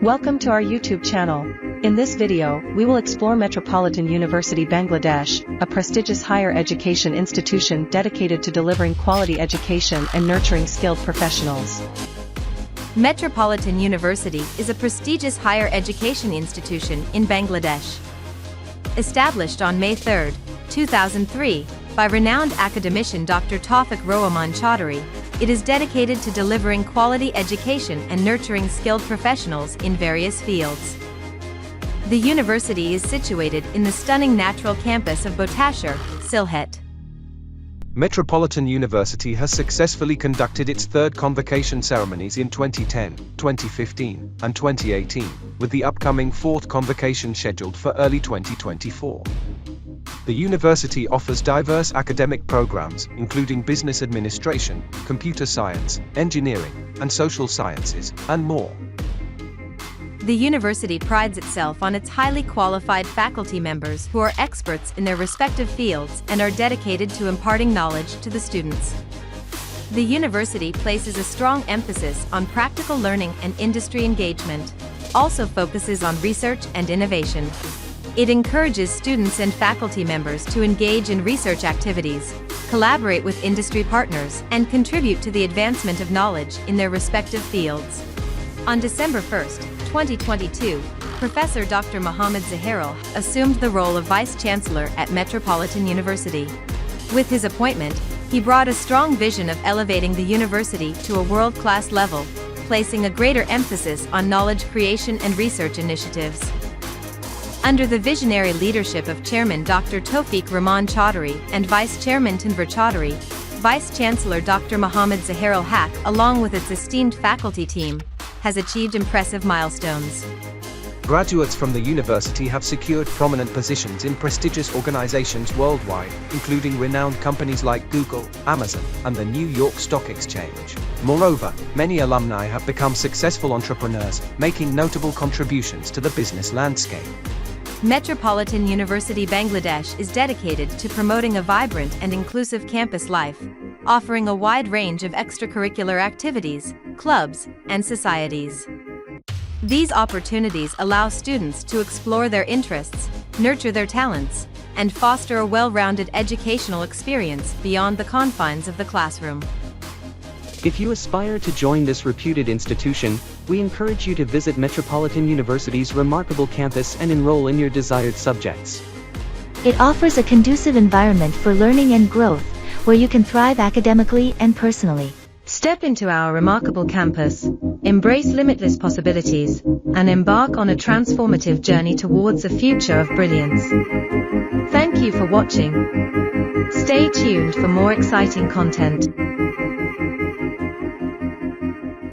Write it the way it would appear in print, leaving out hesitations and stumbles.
Welcome to our YouTube channel. In this video, we will explore Metropolitan University Bangladesh, a prestigious higher education institution dedicated to delivering quality education and nurturing skilled professionals. Metropolitan University is a prestigious higher education institution in Bangladesh. Established on May 3, 2003, by renowned academician Dr. Taufiq Rahman chaudhary, it is dedicated to delivering quality education and nurturing skilled professionals in various fields. The university is situated in the stunning natural campus of Boteshar, Sylhet. Metropolitan University has successfully conducted its third convocation ceremonies in 2010, 2015, and 2018, with the upcoming fourth convocation scheduled for early 2024. The university offers diverse academic programs, including business administration, computer science, engineering, and social sciences, and more. The university prides itself on its highly qualified faculty members who are experts in their respective fields and are dedicated to imparting knowledge to the students. The university places a strong emphasis on practical learning and industry engagement, also focuses on research and innovation. It encourages students and faculty members to engage in research activities, collaborate with industry partners, and contribute to the advancement of knowledge in their respective fields. On December 1, 2022, Professor Dr. Mohammad Zaharul assumed the role of Vice-Chancellor at Metropolitan University. With his appointment, he brought a strong vision of elevating the university to a world-class level, placing a greater emphasis on knowledge creation and research initiatives. Under the visionary leadership of Chairman Dr. Taufiq Rahman chaudhary and Vice-Chairman Tanvir chaudhary, Vice-Chancellor Dr. Mohammad Zaharul along with its esteemed faculty team, has achieved impressive milestones. Graduates from the university have secured prominent positions in prestigious organizations worldwide, including renowned companies like Google, Amazon, and the New York Stock Exchange. Moreover, many alumni have become successful entrepreneurs, making notable contributions to the business landscape. Metropolitan University Bangladesh is dedicated to promoting a vibrant and inclusive campus life, offering a wide range of extracurricular activities, clubs, and societies. These opportunities allow students to explore their interests, nurture their talents, and foster a well-rounded educational experience beyond the confines of the classroom. If you aspire to join this reputed institution, we encourage you to visit Metropolitan University's remarkable campus and enroll in your desired subjects. It offers a conducive environment for learning and growth, where you can thrive academically and personally. Step into our remarkable campus, embrace limitless possibilities, and embark on a transformative journey towards a future of brilliance. Thank you for watching. Stay tuned for more exciting content.